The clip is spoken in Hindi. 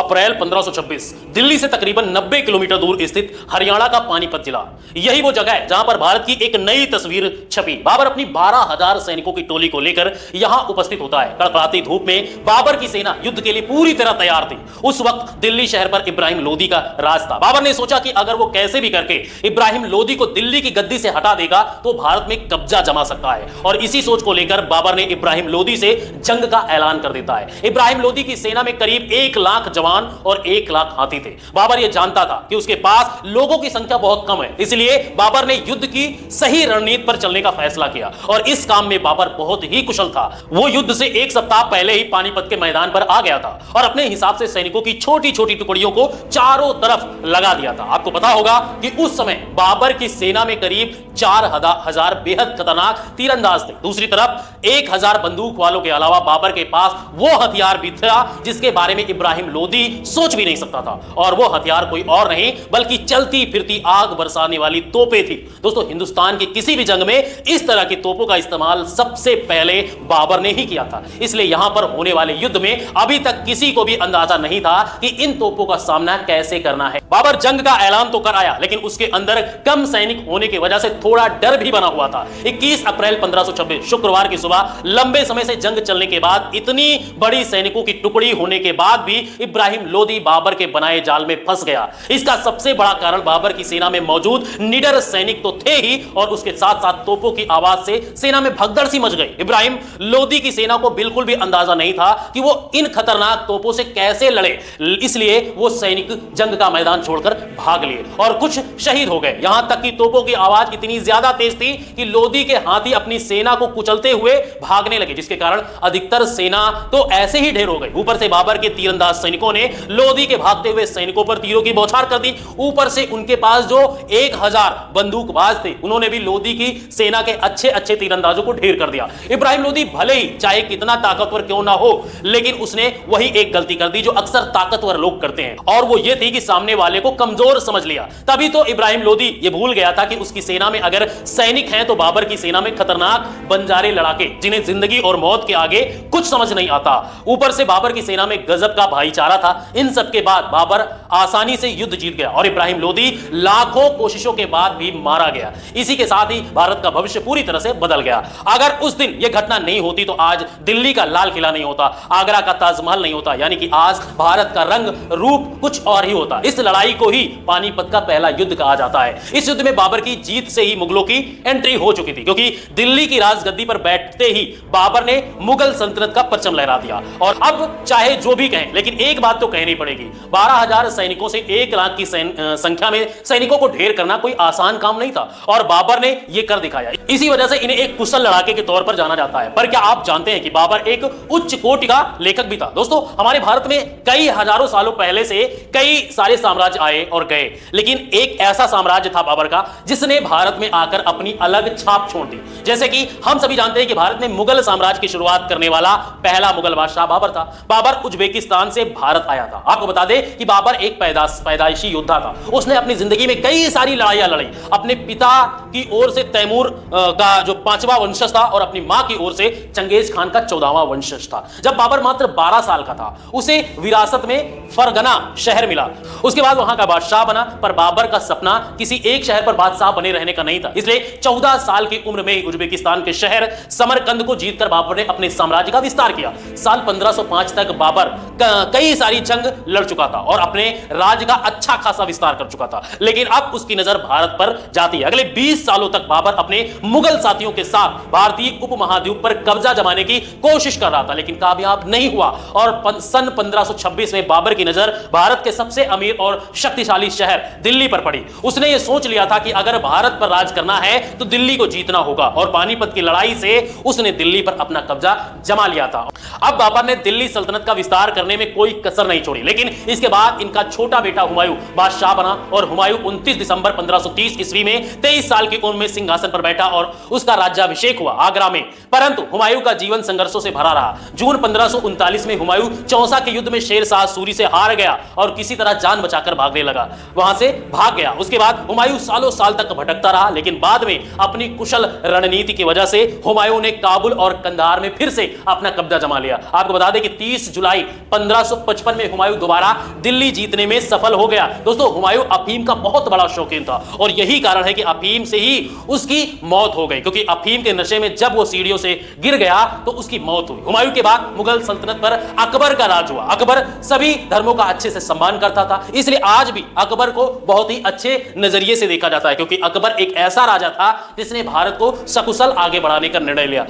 अप्रैल 1526 दिल्ली से तकरीबन 90 किलोमीटर दूर स्थित हरियाणा का पानीपत जिला, यही वो जगह है जहां पर भारत की एक नई तस्वीर छपी। बाबर अपनी 12,000 सैनिकों की टोली को लेकर यहां उपस्थित होता है। कड़कड़ाती धूप में बाबर की सेना युद्ध के लिए पूरी तरह तैयार थी। उस वक्त दिल्ली शहर पर इब्राहिम लोदी का राज था। बाबर ने सोचा कि अगर वो कैसे भी करके इब्राहिम लोदी को दिल्ली की गद्दी से हटा देगा तो भारत में कब्जा जमा सकता है, और इसी सोच को लेकर बाबर ने इब्राहिम लोदी से जंग का ऐलान कर देता है। इब्राहिम लोदी की सेना में करीब 1 लाख जवान और 1 लाख हाथी थे। बाबर यह जानता था कि उसके पास लोगों की संख्या बहुत कम है, इसलिए बाबर ने युद्ध की सही रणनीति पर चलने का फैसला किया, और इस काम में बाबर बहुत ही कुशल था। वो युद्ध से 1 सप्ताह पहले ही पानीपत के मैदान पर आ गया था और अपने हिसाब से सैनिकों की छोटी छोटी टुकड़ियों को चारों तरफ लगा दिया था। आपको पता होगा कि उस समय बाबर की सेना में करीब 4,000 बेहद खतरनाक तीरंदाज थे। दूसरी तरफ 1,000 बंदूक वालों के अलावा बाबर के पास वो हथियार भी था जिसके बारे में इब्राहिम लोदी सोच भी नहीं सकता था, और वो हथियार कोई और नहीं बल्कि चलती फिरती आग बरसाने वाली तोपें थी। दोस्तों, हिंदुस्तान की किसी भी जंग में इस तरह की तोपों का इस्तेमाल सबसे पहले बाबर ने ही किया था। इसलिए यहां पर होने वाले युद्ध में अभी तक किसी को भी अंदाजा नहीं था कि इन तोपों का सामना कैसे करना है। बाबर जंग का ऐलान तो कर आया, लेकिन उसके अंदर कम सैनिक होने की वजह से थोड़ा डर भी बना हुआ था। 21 अप्रैल 1526 शुक्रवार की सुबह लंबे समय से जंग चलने के बाद इतनी बड़ी सैनिकों की टुकड़ी होने के बाद भी इब्राहिम लोदी बाबर के बनाए जाल में फंस गया। इसका सबसे बड़ा कारण बाबर की सेना में मौजूद निडर सैनिक तो थे ही, और उसके साथ साथ तोपों की आवाज से सेना में भगदड़ सी मच गई। इब्राहिम लोदी की सेना को बिल्कुल भी अंदाजा नहीं था कि वो इन खतरनाक तोपों से कैसे लड़े, इसलिए वो सैनिक जंग का मैदान छोड़कर भाग लिए और कुछ शहीद हो गए। यहां तक कि तोपों की आवाज इतनी ज्यादा तेज थी कि लोदी के हाथी अपनी सेना को कुचलते हुए भागने लगे, जिसके कारण अधिकतर सेना तो ऐसे ही ढेर हो गई। ऊपर से बाबर के तीरंदाज सैनिकों ने लोदी के भागते हुए सैनिकों पर तीरों की बौछार कर दी। ऊपर से उनके पास जो 1,000 बंदूकबाज थे उन्होंने भी लोदी की सेना के अच्छे अच्छे तीरंदाजों को ढेर कर दिया। इब्राहिम लोदी भले ही चाहे कितना ताकतवर क्यों ना हो, लेकिन उसने वही एक गलती कर दी जो अक्सर ताकतवर लोग करते हैं, और वो ये थी कि सामने वाले को कमजोर समझ लिया। तभी तो इब्राहिम लोदी ये भूल गया था कि उसकी सेना में अगर सैनिक हैं तो बाबर की सेना में खतरनाक बंजारे लड़ाके, जिन्हें जिंदगी और मौत के आगे कुछ समझ नहीं आता। ऊपर से बाबर की सेना में गजब का भाईचारा था। इन सब के बाद बाबर आसानी से युद्ध जीत गया और इब्राहिम लोदी लाखों कोशिशों के बाद भी मारा गया। इसी के साथ ही भारत का भविष्य पूरी तरह से बदल गया। अगर उस दिन यह घटना नहीं होती तो आज दिल्ली का लाल किला नहीं होता, आगरा का ताजमहल नहीं होता, यानी कि आज भारत का रंग रूप कुछ और ही होता। इस लड़ाई को ही पानीपत का पहला युद्ध कहा जाता है। इस युद्ध में बाबर की जीत से ही मुगलों की एंट्री हो चुकी थी, क्योंकि दिल्ली की राजगद्दी पर बैठते ही बाबर ने मुगल सल्तनत का परचम लहरा दिया। और अब चाहे जो भी कहें, लेकिन एक बात तो कहनी पड़ेगी, 12,000 सैनिकों से 1 लाख की संख्या में सैनिकों को ढेर करना कोई आसान काम नहीं था, और बाबर ने यह कर दिखाया। इसी वजह से इन्हें एक कुशल लड़ाके के तौर पर जाना जाता है। पर क्या आप जानते हैं कि बाबर एक उच्च कोटि का लेखक भी था? दोस्तों, हमारे भारत में कई हजारों सालों पहले से कई सारे साम्राज्य आए और गए, लेकिन एक ऐसा साम्राज्य था बाबर का जिसने भारत में आकर अपनी अलग छाप छोड़ दी। जैसे कि हम सभी जानते हैं कि भारत में मुगल साम्राज्य की शुरुआत करने वाला पहला मुगल बादशाह बाबर था। बाबर उज्बेकिस्तान से भारत आया था। आपको बता दें कि बाबर एक पैदाइशी योद्धा था। उसने अपनी जिंदगी में कई सारी लड़ाइयां लड़ी। अपने पिता की ओर से तैमूर का जो 5वां वंशज था और अपनी मां की ओर से चंगेज खान का 14वां वंशज था। जब बाबर मात्र 12 साल का था, उसे विरासत में फरगना शहर मिला। उसके बाद वहां का बादशाह बना, पर बाबर का सपना किसी एक शहर पर बादशाह बने रहने का नहीं था। इसलिए 14 साल की उम्र में उज्बेकिस्तान के शहर समरकंद को जीतकर बाबर ने अपने साम्राज्य का विस्तार किया। साल 1505 तक बाबर कई सारी जंग लड़ चुका था और अपने राज्य का अच्छा खासा विस्तार कर चुका था, लेकिन अब उसकी नजर भारत पर जाती है। अगले 20 सालों तक बाबर अपने मुगल साथियों के साथ भारतीय उपमहाद्वीप पर कब्जा जमाने की कोशिश कर रहा था, लेकिन कामयाब नहीं हुआ। और सन 1526 में बाबर की नजर भारत के सबसे अमीर और शक्तिशाली शहर दिल्ली पर पड़ी। उसने यह सोच लिया था कि अगर भारत पर राज करना है तो दिल्ली को जीतना होगा, और पानीपत की लड़ाई से उसने दिल्ली पर अपना कब्जा जमा लिया था। अब बाबर ने दिल्ली सल्तनत का विस्तार करने में कोई कसर नहीं छोड़ी, लेकिन इसके बाद इनका छोटा बेटा हुमायूं बादशाह बना, और हुमायूं 29 दिसंबर 1530 ईस्वी में 23 साल की उम्र में सिंहासन पर बैठा और उसका राज्याभिषेक हुआ आगरा में। परंतु हुमायूं का जीवन संघर्षों से भरा रहा। जून 1539 में हुमायूं चौसा के युद्ध में शेर शाह सूरी से हार गया और किसी तरह जान बचाकर भागने लगा, वहां से भाग गया। उसके बाद हुमायूं सालों साल तक भटकता रहा, लेकिन बाद में अपनी कुशल रणनीति की वजह से हुमायूं ने काबुल और कंधार में फिर से अपना कब्जा जमा लिया। आपको बता दें कि 30 जुलाई 1555 में हुमायूं दोबारा दिल्ली जीतने में सफल हो गया। दोस्तों, हुमायूं अफीम का बहुत बड़ा शौकीन था और यही कारण है कि अफीम से ही उसकी मौत हो गई, क्योंकि अफीम के नशे में जब वो सीढ़ियों से गिर गया तो उसकी मौत हुई। हुमायूं के बाद मुगल सल्तनत पर अकबर का राज हुआ। अकबर सभी धर्मों का अच्छे से सम्मान करता था, इसलिए आज भी अकबर को बहुत ही अच्छे नजरिए से देखा जाता है, क्योंकि अकबर एक ऐसा राजा था जिसने भारत को सकुशल आगे बढ़ाने का निर्णय लिया।